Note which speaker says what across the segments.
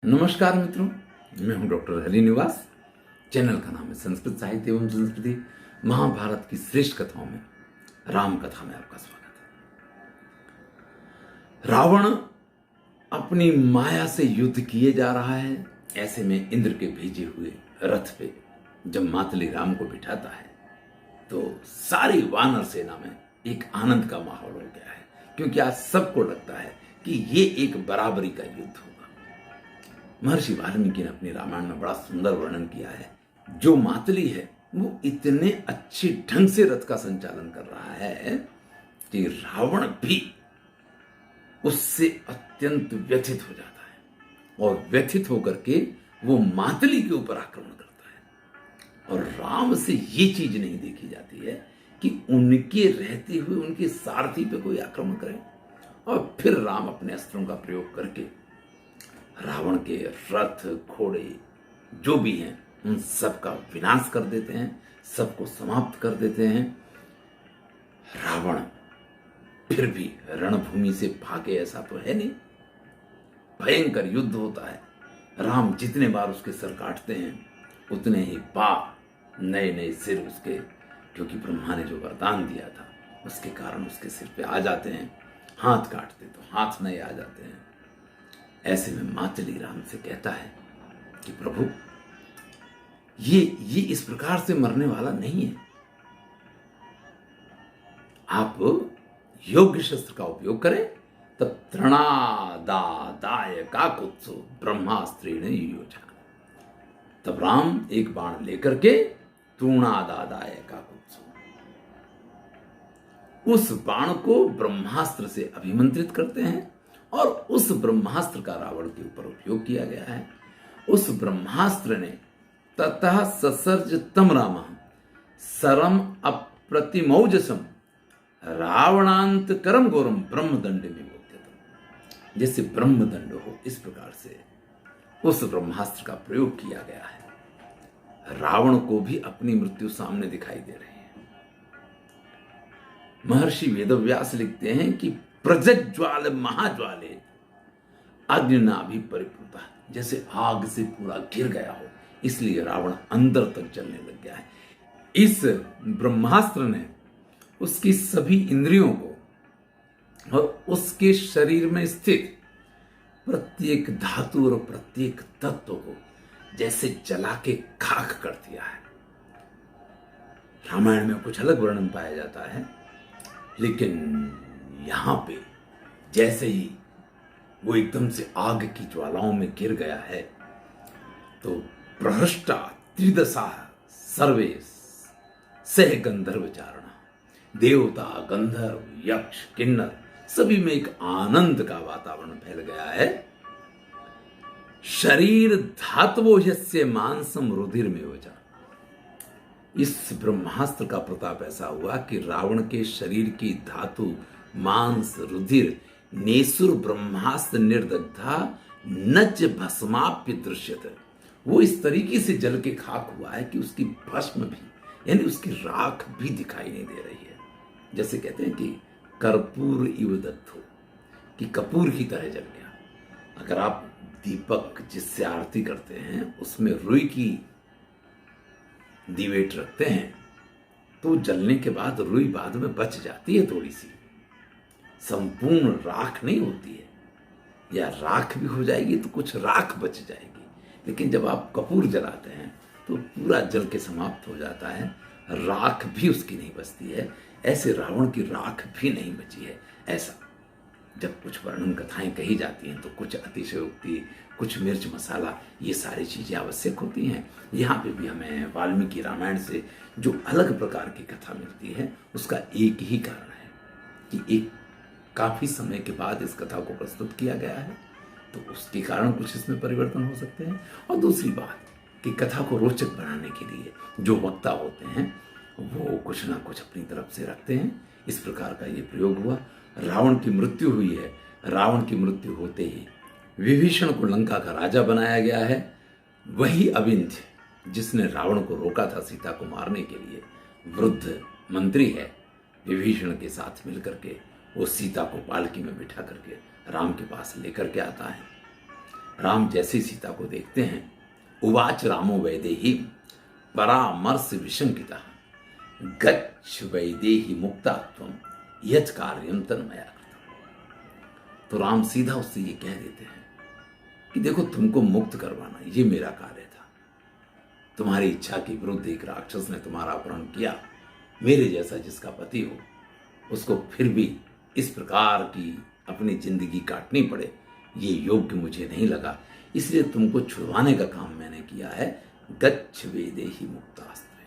Speaker 1: नमस्कार मित्रों, मैं हूं डॉक्टर हरि निवास। चैनल का नाम है संस्कृत साहित्य एवं संस्कृति। महाभारत की श्रेष्ठ कथाओं में राम कथा में आपका स्वागत है। रावण अपनी माया से युद्ध किए जा रहा है। ऐसे में इंद्र के भेजे हुए रथ पे जब मातली राम को बिठाता है तो सारी वानर सेना में एक आनंद का माहौल हो गया है, क्योंकि आज सबको लगता है कि ये एक बराबरी का युद्ध होगा। महर्षि वाल्मीकि ने अपने रामायण में बड़ा सुंदर वर्णन किया है। जो मातली है वो इतने अच्छे ढंग से रथ का संचालन कर रहा है कि रावण भी उससे अत्यंत व्यथित हो जाता है और व्यथित होकर के वो मातली के ऊपर आक्रमण करता है। और राम से ये चीज नहीं देखी जाती है कि उनके रहते हुए उनके सारथी पे कोई आक्रमण करे। और फिर राम अपने अस्त्रों का प्रयोग करके रावण के रथ घोड़े जो भी हैं उन सब का विनाश कर देते हैं, सबको समाप्त कर देते हैं। रावण फिर भी रणभूमि से भागे ऐसा तो है नहीं। भयंकर युद्ध होता है। राम जितने बार उसके सिर काटते हैं उतने ही बार नए नए सिर उसके, क्योंकि ब्रह्मा ने जो वरदान दिया था उसके कारण उसके सिर पे आ जाते हैं। हाथ काटते तो हाथ नए आ जाते हैं। ऐसे में मातली राम से कहता है कि प्रभु ये इस प्रकार से मरने वाला नहीं है। आप योग्य शस्त्र का उपयोग करें। तब तृणादाय काकुत्सो ब्रह्मास्त्रेण योजना। तब राम एक बाण लेकर के तृणादाय काकुत्सो उस बाण को ब्रह्मास्त्र से अभिमंत्रित करते हैं और उस ब्रह्मास्त्र का रावण के ऊपर उपयोग किया गया है। उस ब्रह्मास्त्र ने ततः ससर्ज तम राम सरम अप्रतिमौजसम रावणांत करम गौरम ब्रह्मदंड में बोध्यतम। जैसे ब्रह्मदंड हो इस प्रकार से उस ब्रह्मास्त्र का प्रयोग किया गया है। रावण को भी अपनी मृत्यु सामने दिखाई दे रही है। महर्षि वेदव्यास लिखते हैं कि प्रज्ज्वाल महाज्वाले अग्निनाभि परिपूता, जैसे आग से पूरा घिर गया हो, इसलिए रावण अंदर तक जलने लग गया है। इस ब्रह्मास्त्र ने उसकी सभी इंद्रियों को और उसके शरीर में स्थित प्रत्येक धातु और प्रत्येक तत्व को जैसे जला के खाक कर दिया है। रामायण में कुछ अलग वर्णन पाया जाता है, लेकिन यहां पे जैसे ही वो एकदम से आग की ज्वालाओं में गिर गया है तो प्रहृष्टा त्रिदशा सर्वे सह गंधर्व चारणा, देवता गंधर्व यक्ष किन्नर सभी में एक आनंद का वातावरण फैल गया है। शरीर धातवो यस्य मांसम रुधिर में वजा। इस ब्रह्मास्त्र का प्रताप ऐसा हुआ कि रावण के शरीर की धातु मांस रुधिर नेसुर ब्रह्मास्त्र निर्दग्धा नच भस्माप्य दृश्यते। वो इस तरीके से जल के खाक हुआ है कि उसकी भस्म भी, यानी उसकी राख भी दिखाई नहीं दे रही है। जैसे कहते हैं कि कर्पूर इव दग्धो, कि कपूर की तरह जल गया। अगर आप दीपक जिससे आरती करते हैं उसमें रुई की दीवेट रखते हैं तो जलने के बाद रुई बाद में बच जाती है, थोड़ी सी संपूर्ण राख नहीं होती है, या राख भी हो जाएगी तो कुछ राख बच जाएगी। लेकिन जब आप कपूर जलाते हैं तो पूरा जल के समाप्त हो जाता है, राख भी उसकी नहीं बचती है। ऐसे रावण की राख भी नहीं बची है। ऐसा जब कुछ वर्णन कथाएं कही जाती हैं तो कुछ अतिशयोक्ति, कुछ मिर्च मसाला, ये सारी चीजें आवश्यक होती हैं। यहाँ पे भी हमें वाल्मीकि रामायण से जो अलग प्रकार की कथा मिलती है उसका एक ही कारण है कि एक काफी समय के बाद इस कथा को प्रस्तुत किया गया है, तो उसके कारण कुछ इसमें परिवर्तन हो सकते हैं। और दूसरी बात कि कथा को रोचक बनाने के लिए जो वक्ता होते हैं वो कुछ ना कुछ अपनी तरफ से रखते हैं। इस प्रकार का ये प्रयोग हुआ। रावण की मृत्यु हुई है। रावण की मृत्यु होते ही विभीषण को लंका का राजा बनाया गया है। वही अविंध्य जिसने रावण को रोका था सीता को मारने के लिए, वृद्ध मंत्री है, विभीषण के साथ मिलकर के वो सीता को पालकी में बिठा करके राम के पास लेकर के आता है। राम जैसे सीता को देखते हैं, उवाच रामो वैदेही परामर्श विशंकिता गच्छ वैदेही मुक्तात्वम यत् कार्यम तन्मया कृतम्। तो राम सीधा उससे ये कह देते हैं कि देखो, तुमको मुक्त करवाना ये मेरा कार्य था। तुम्हारी इच्छा के विरुद्ध एक राक्षस ने तुम्हारा अपहरण किया। मेरे जैसा जिसका पति हो उसको फिर भी इस प्रकार की अपनी जिंदगी काटनी पड़े, ये योग्य मुझे नहीं लगा, इसलिए तुमको छुड़वाने का काम मैंने किया है। गच्छ वेदेहि मुक्तास्त्वे,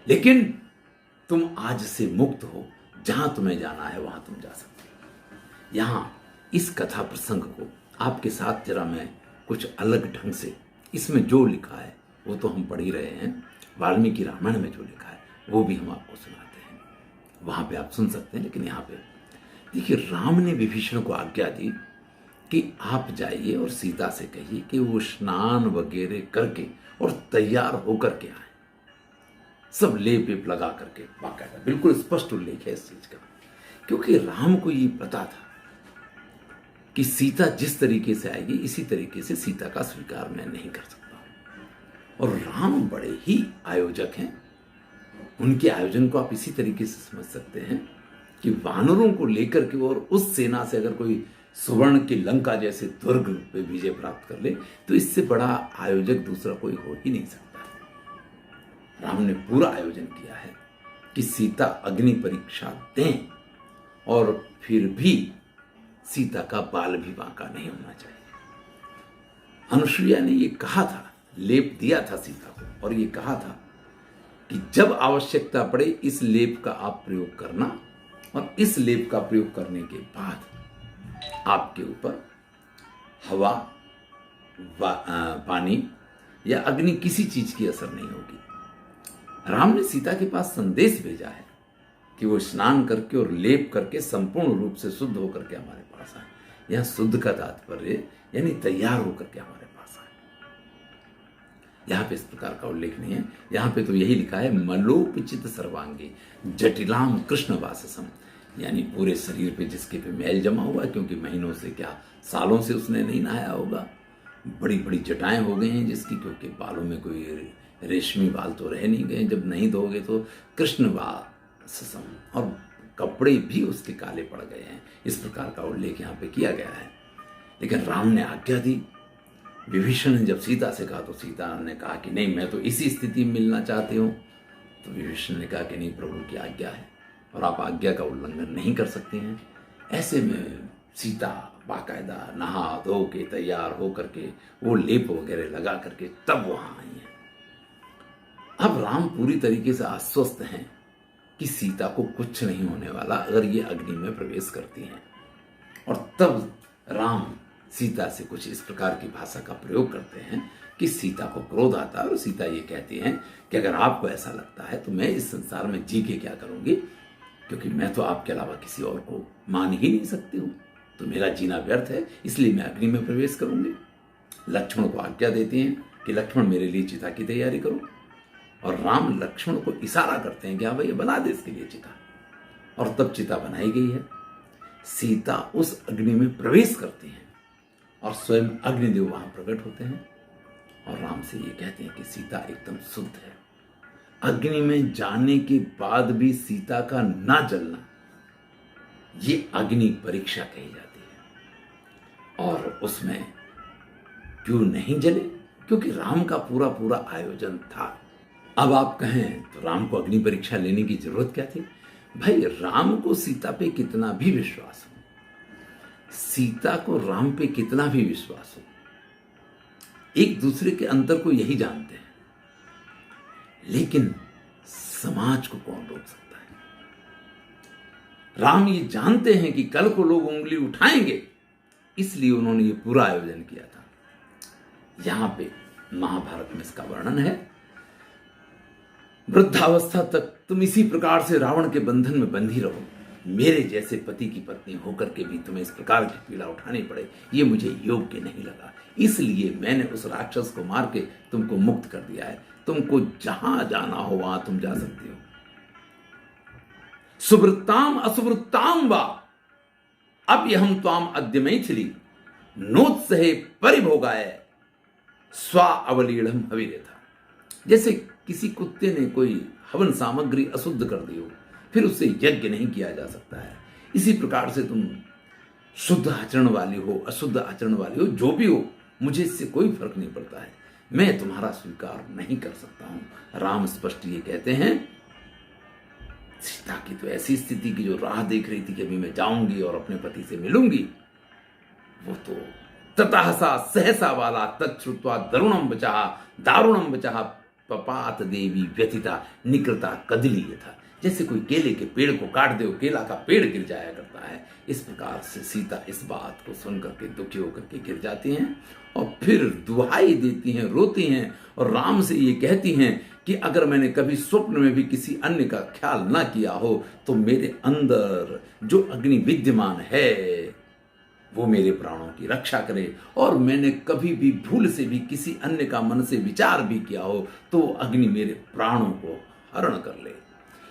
Speaker 1: लेकिन तुम आज से मुक्त हो, जहां तुम्हें जाना है वहां तुम जा सकते हो। यहां इस कथा प्रसंग को आपके साथ जरा मैं कुछ अलग ढंग से, इसमें जो लिखा है वो तो हम पढ़ ही रहे हैं, वाल्मीकि रामायण में जो लिखा है वो भी हम आपको सुनाते हैं, वहां पे आप सुन सकते हैं। लेकिन यहाँ पे देखिए, राम ने विभीषण को आज्ञा दी कि आप जाइए और सीता से कहिए कि वो स्नान वगैरह करके और तैयार होकर के आए, सब लेप वेप लगा करके। बाकायदा बिल्कुल स्पष्ट उल्लेख है इस चीज का, क्योंकि राम को ये पता था कि सीता जिस तरीके से आएगी इसी तरीके से सीता का स्वीकार मैं नहीं कर सकता। और राम बड़े ही आयोजक हैं। उनके आयोजन को आप इसी तरीके से समझ सकते हैं कि वानरों को लेकर के और उस सेना से अगर कोई सुवर्ण की लंका जैसे दुर्ग पे विजय प्राप्त कर ले तो इससे बड़ा आयोजक दूसरा कोई हो ही नहीं सकता। राम ने पूरा आयोजन किया है कि सीता अग्नि परीक्षा दें और फिर भी सीता का बाल भी बांका नहीं होना चाहिए। अनुसुईया ने ये कहा था, लेप दिया था सीता को और ये कहा था कि जब आवश्यकता पड़े इस लेप का आप प्रयोग करना, और इस लेप का प्रयोग करने के बाद आपके ऊपर हवा, पानी या अग्नि किसी चीज की असर नहीं होगी। राम ने सीता के पास संदेश भेजा है कि वो स्नान करके और लेप करके संपूर्ण रूप से शुद्ध होकर के हमारे पास आए। यहां शुद्ध का तात्पर्य यानी तैयार होकर के हमारे पास आए। यहां पे इस प्रकार का उल्लेख नहीं है, यहां पे तो यही लिखा है मलोपचित सर्वांगी जटिलाम कृष्ण वाससम, यानी पूरे शरीर पे जिसके पे मैल जमा हुआ, क्योंकि महीनों से क्या सालों से उसने नहीं नहाया होगा, बड़ी बड़ी जटाएं हो गई हैं जिसकी, क्योंकि बालों में कोई रेशमी बाल तो रह नहीं गए, जब नहीं धोगे तो कृष्ण वाससम, और कपड़े भी उसके काले पड़ गए हैं। इस प्रकार का उल्लेख यहाँ पे किया गया है। लेकिन राम ने आज्ञा दी। विभीषण ने जब सीता से कहा तो सीता ने कहा कि नहीं, मैं तो इसी स्थिति में मिलना चाहती हूँ। तो विभीषण ने कहा कि नहीं, प्रभु की आज्ञा है और आप आज्ञा का उल्लंघन नहीं कर सकते हैं। ऐसे में सीता बाकायदा नहा धो के तैयार हो करके वो लेप वगैरह लगा करके तब वहां आई है। अब राम पूरी तरीके से आश्वस्त हैं कि सीता को कुछ नहीं होने वाला अगर ये अग्नि में प्रवेश करती हैं। और तब राम सीता से कुछ इस प्रकार की भाषा का प्रयोग करते हैं कि सीता को क्रोध आता है और सीता ये कहती हैं कि अगर आपको ऐसा लगता है तो मैं इस संसार में जी के क्या करूंगी, क्योंकि मैं तो आपके अलावा किसी और को मान ही नहीं सकती हूं, तो मेरा जीना व्यर्थ है, इसलिए मैं अग्नि में प्रवेश करूंगी। लक्ष्मण को आज्ञा देती हैं कि लक्ष्मण मेरे लिए चिता की तैयारी करो, और राम लक्ष्मण को इशारा करते हैं कि हाँ भाई बना दे इसके लिए चिता, और तब चिता बनाई गई है। सीता उस अग्नि में प्रवेश करती हैं और स्वयं अग्निदेव वहां प्रकट होते हैं और राम से ये कहते हैं कि सीता एकदम शुद्ध है। अग्नि में जाने के बाद भी सीता का ना जलना, ये अग्नि परीक्षा कही जाती है। और उसमें क्यों नहीं जले, क्योंकि राम का पूरा पूरा आयोजन था। अब आप कहें तो राम को अग्नि परीक्षा लेने की जरूरत क्या थी? भाई, राम को सीता पे कितना भी विश्वास हो, सीता को राम पे कितना भी विश्वास हो, एक दूसरे के अंतर को यही जानते हैं, लेकिन समाज को कौन रोक सकता है? राम ये जानते हैं कि कल को लोग उंगली उठाएंगे, इसलिए उन्होंने ये पूरा आयोजन किया था। यहां पे महाभारत में इसका वर्णन है, वृद्धावस्था तक तुम इसी प्रकार से रावण के बंधन में बंधी रहो, मेरे जैसे पति की पत्नी होकर के भी तुम्हें इस प्रकार की पीड़ा उठानी पड़े, ये मुझे योग्य नहीं लगा, इसलिए मैंने उस राक्षस को मार के तुमको मुक्त कर दिया है। तुमको जहां जाना हो वहां तुम जा सकते हो। सुवृत्ताम असुवृत्ताम वा अब हम त्वाम अद्य मैथिली नोत्सहे परिभोगाय स्वा अवलीढ़म हविरे था। जैसे किसी कुत्ते ने कोई हवन सामग्री अशुद्ध कर दी हो, फिर उससे यज्ञ नहीं किया जा सकता है। इसी प्रकार से तुम शुद्ध आचरण वाली हो, अशुद्ध आचरण वाली हो, जो भी हो, मुझे इससे कोई फर्क नहीं पड़ता है, मैं तुम्हारा स्वीकार नहीं कर सकता हूं। राम स्पष्ट ये कहते हैं। सीता की तो ऐसी स्थिति की जो राह देख रही थी कि अभी मैं जाऊंगी और अपने पति से मिलूंगी, वो तो ततः सहसा वाला तच्छ्रुत्वा दारुणम बचा पपात देवी व्यथिता निकृता कदली था। जैसे कोई केले के पेड़ को काट दे, केला का पेड़ गिर जाया करता है, इस प्रकार से सीता इस बात को सुनकर के दुखी होकर के गिर जाती हैं और फिर दुहाई देती हैं, रोती हैं और राम से ये कहती हैं कि अगर मैंने कभी स्वप्न में भी किसी अन्य का ख्याल ना किया हो तो मेरे अंदर जो अग्नि विद्यमान है वो मेरे प्राणों की रक्षा करे, और मैंने कभी भी भूल से भी किसी अन्य का मन से विचार भी किया हो तो अग्नि मेरे प्राणों को हरण कर ले।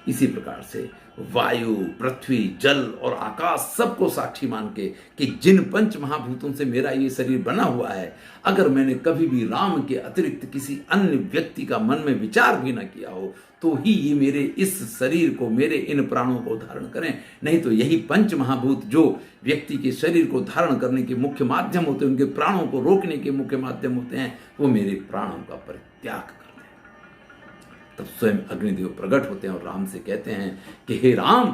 Speaker 1: इसी प्रकार से वायु, पृथ्वी, जल और आकाश सबको साक्षी मान के कि जिन पंच महाभूतों से मेरा ये शरीर बना हुआ है, अगर मैंने कभी भी राम के अतिरिक्त किसी अन्य व्यक्ति का मन में विचार भी न किया हो तो ही ये मेरे इस शरीर को, मेरे इन प्राणों को धारण करें। नहीं तो यही पंच महाभूत जो व्यक्ति के शरीर को धारण करने के मुख्य माध्यम होते हैं, उनके प्राणों को रोकने के मुख्य माध्यम होते हैं, वो मेरे प्राणों का परित्याग कर। तब स्वयं अग्निदेव प्रकट होते हैं और राम से कहते हैं कि हे राम,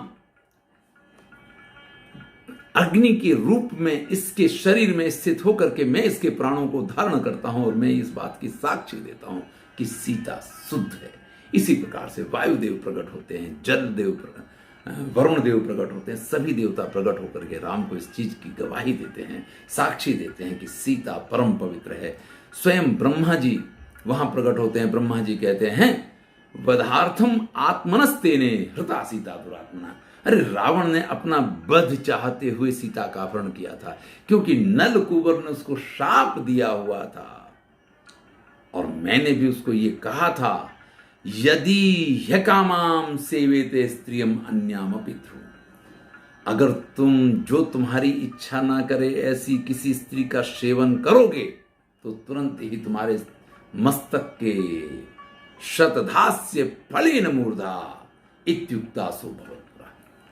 Speaker 1: अग्नि के रूप में इसके शरीर में स्थित होकर के मैं इसके प्राणों को धारण करता हूं और मैं इस बात की साक्षी देता हूं कि सीता शुद्ध है। इसी प्रकार से वायुदेव प्रकट होते हैं, जल देव, वरुण देव प्रकट होते हैं, सभी देवता प्रकट होकर के राम को इस चीज की गवाही देते हैं, साक्षी देते हैं कि सीता परम पवित्र है। स्वयं ब्रह्मा जी वहां प्रकट होते हैं। ब्रह्मा जी कहते हैं वधार्थम आत्मनस्तेने हृता सीता दुरात्मना। अरे रावण ने अपना वध चाहते हुए सीता का अपहरण किया था, क्योंकि नल कुंवर ने उसको शाप दिया हुआ था और मैंने भी उसको ये कहा था यदि ह्यकामाम सेवेते स्त्रियम अन्याम पितृ, अगर तुम जो तुम्हारी इच्छा ना करे ऐसी किसी स्त्री का सेवन करोगे तो तुरंत ही तुम्हारे मस्तक के शतधास्य फलेन मूर्धा इत्युक्ता सो भवत्पुरा,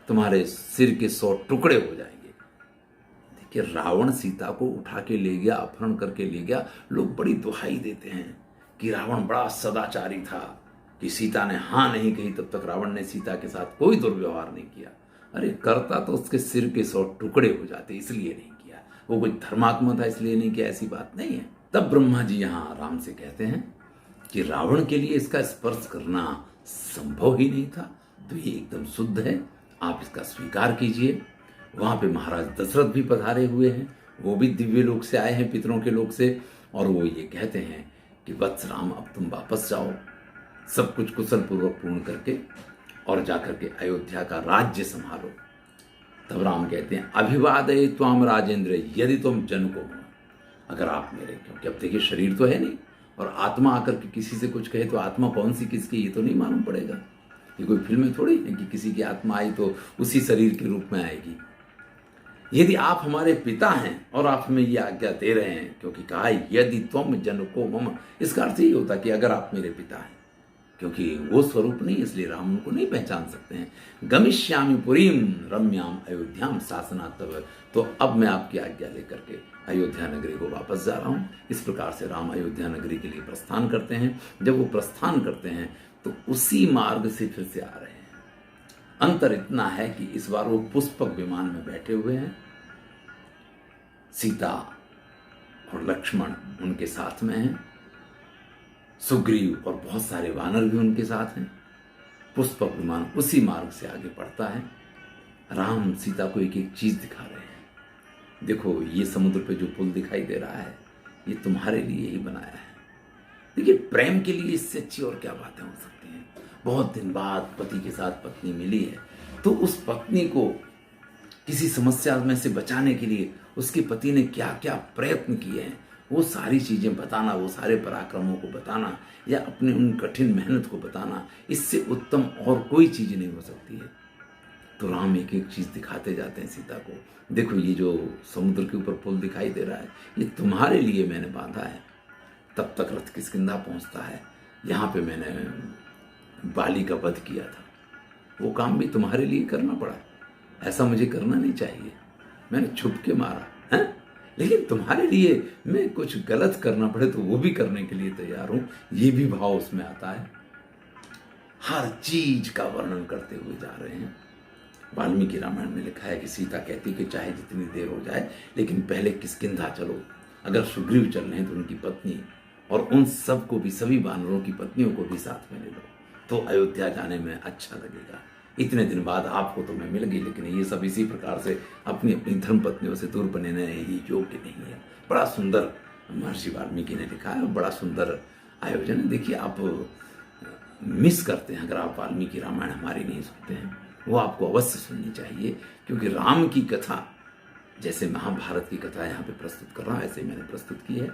Speaker 1: तुम्हारे सिर के 100 टुकड़े हो जाएंगे। देखिए, रावण सीता को उठा के ले गया, अपहरण करके ले गया। लोग बड़ी दुहाई देते हैं कि रावण बड़ा सदाचारी था, कि सीता ने हाँ नहीं कही तब तक रावण ने सीता के साथ कोई दुर्व्यवहार नहीं किया। अरे करता तो उसके सिर के 100 टुकड़े हो जाते, इसलिए नहीं किया। वो कोई धर्मात्मा था इसलिए नहीं किया, ऐसी बात नहीं है। तब ब्रह्मा जी यहाँ राम से कहते हैं कि रावण के लिए इसका स्पर्श करना संभव ही नहीं था, तो ये एकदम शुद्ध है, आप इसका स्वीकार कीजिए। वहां पे महाराज दशरथ भी पधारे हुए हैं, वो भी दिव्य लोक से आए हैं, पितरों के लोक से, और वो ये कहते हैं कि वत्स राम, अब तुम वापस जाओ, सब कुछ कुशल पूर्वक पूर्ण करके और जाकर के अयोध्या का राज्य संभालो। तब राम कहते हैं अभिवादय त्वाम राजेंद्र यदि तुम जन को हो, अगर आप मेरे, क्योंकि अब देखिए शरीर तो है नहीं, और आत्मा आकर के किसी से कुछ कहे तो आत्मा कौन सी किसकी ये तो नहीं मालूम पड़ेगा। ये कोई फिल्म थोड़ी है कि किसी की आत्मा आई तो उसी शरीर के रूप में आएगी। यदि आप हमारे पिता हैं और आप हमें ये आज्ञा दे रहे हैं, क्योंकि कहा यदि तुम जन को मम, इसका अर्थ यही होता कि अगर आप मेरे पिता हैं, क्योंकि वो स्वरूप नहीं इसलिए राम उनको नहीं पहचान सकते हैं। गमिष्यामि पुरीम रम्याम अयोध्याम शासनातव, तो अब मैं आपकी आज्ञा लेकर के अयोध्या नगरी को वापस जा रहा हूं। इस प्रकार से राम अयोध्या नगरी के लिए प्रस्थान करते हैं। जब वो प्रस्थान करते हैं तो उसी मार्ग से फिर से आ रहे हैं। अंतर इतना है कि इस बार वो पुष्पक विमान में बैठे हुए हैं, सीता और लक्ष्मण उनके साथ में हैं, सुग्रीव और बहुत सारे वानर भी उनके साथ हैं। पुष्पक विमान उसी मार्ग से आगे बढ़ता है। राम सीता को एक एक चीज दिखा रहे हैं। देखो, ये समुद्र पे जो पुल दिखाई दे रहा है ये तुम्हारे लिए ही बनाया है। देखिए, प्रेम के लिए इससे अच्छी और क्या बातें हो सकती हैं। बहुत दिन बाद पति के साथ पत्नी मिली है, तो उस पत्नी को किसी समस्या में से बचाने के लिए उसके पति ने क्या क्या प्रयत्न किए हैं, वो सारी चीजें बताना, वो सारे पराक्रमों को बताना, या अपने उन कठिन मेहनत को बताना, इससे उत्तम और कोई चीज नहीं हो सकती है। तो राम एक एक चीज दिखाते जाते हैं सीता को। देखो ये जो समुद्र के ऊपर पुल दिखाई दे रहा है, ये तुम्हारे लिए मैंने बांधा है। तब तक रथ किष्किंधा पहुंचता है। यहाँ पे मैंने बाली का वध किया था, वो काम भी तुम्हारे लिए करना पड़ा। ऐसा मुझे करना नहीं चाहिए, मैंने छुप के मारा है, लेकिन तुम्हारे लिए मैं कुछ गलत करना पड़े तो वो भी करने के लिए तैयार हूं। ये भी भाव उसमें आता है। हर चीज का वर्णन करते हुए जा रहे हैं। वाल्मीकि रामायण में लिखा है कि सीता कहती कि चाहे जितनी देर हो जाए, लेकिन पहले किष्किंधा चलो। अगर सुग्रीव चल रहे हैं तो उनकी पत्नी और उन सब को भी, सभी वानरों की पत्नियों को भी साथ में ले लो, तो अयोध्या जाने में अच्छा लगेगा। इतने दिन बाद आपको तो मैं मिल गई, लेकिन ये सब इसी प्रकार से अपनी अपनी धर्म पत्नियों से दूर बने ये योग्य नहीं है। बड़ा सुंदर महर्षि वाल्मीकि ने लिखा है, बड़ा सुंदर आयोजन है। देखिए आप मिस करते हैं अगर आप वाल्मीकि रामायण हमारी नहीं सुनते हैं, वो आपको अवश्य सुननी चाहिए। क्योंकि राम की कथा जैसे महाभारत की कथा यहाँ पे प्रस्तुत कर रहा हूँ, ऐसे मैंने प्रस्तुत की है।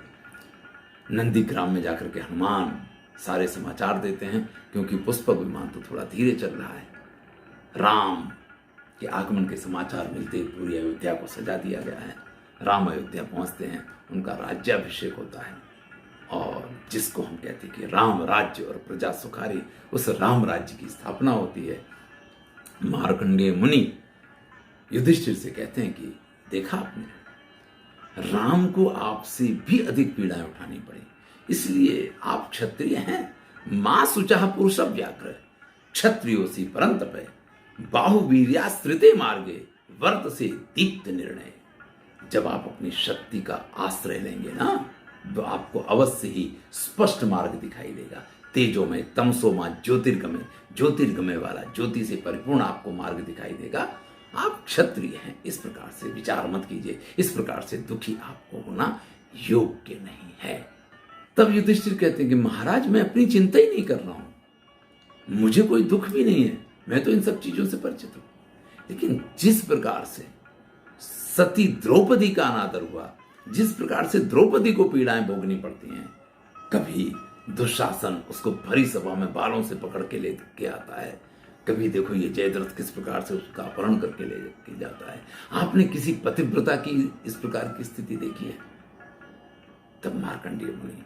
Speaker 1: नंदीग्राम में जाकर के हनुमान सारे समाचार देते हैं, क्योंकि पुष्पक विमान तो थोड़ा धीरे चल रहा है। राम के आगमन के समाचार मिलते ही पूरी अयोध्या को सजा दिया गया है। राम अयोध्या पहुंचते हैं, उनका राज्याभिषेक होता है, और जिसको हम कहते हैं कि राम राज्य और प्रजा सुखारी, उस राम राज्य की स्थापना होती है। मार्कंडेय मुनि युधिष्ठिर से कहते हैं कि देखा आपने, राम को आपसे भी अधिक पीड़ाएं उठानी पड़ी, इसलिए आप क्षत्रिय हैं। मां सुचाह पुरुष व्याघ्र, क्षत्रियोसी परंतप है, बाहुवीर्यास्त्रिते मार्गे, वर्त से दीप्त निर्णय। जब आप अपनी शक्ति का आश्रय लेंगे ना, तो आपको अवश्य ही स्पष्ट मार्ग दिखाई देगा। तेजोमय तमसोमय ज्योतिर्गमय, ज्योतिर्गमय वाला ज्योति से परिपूर्ण आपको मार्ग दिखाई देगा। आप क्षत्रिय हैं, इस प्रकार से विचार मत कीजिए, इस प्रकार से दुखी आपको होना योग्य नहीं है। तब युधिष्ठिर कहते हैं कि महाराज मैं अपनी चिंता ही नहीं कर रहा हूं, मुझे कोई दुख भी नहीं है, मैं तो इन सब चीजों से परिचित हूं। लेकिन जिस प्रकार से सती द्रौपदी का अनादर हुआ, जिस प्रकार से द्रौपदी को पीड़ाएं भोगनी पड़ती हैं, कभी दुशासन उसको भरी सभा में बालों से पकड़ के लेके आता है, कभी देखो ये जयद्रथ किस प्रकार से उसका अपहरण करके ले के जाता है। आपने किसी पतिव्रता की इस प्रकार की स्थिति देखी है? तब मार्कंडेय मुनि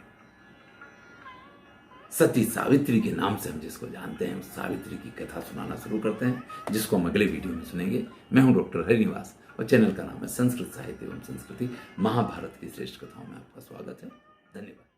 Speaker 1: सती सावित्री के नाम से हम जिसको जानते हैं, उस सावित्री की कथा सुनाना शुरू करते हैं, जिसको हम अगले वीडियो में सुनेंगे। मैं हूं डॉक्टर हरिनिवास और चैनल का नाम है संस्कृत साहित्य एवं संस्कृति। महाभारत की श्रेष्ठ कथाओं में आपका स्वागत है। धन्यवाद।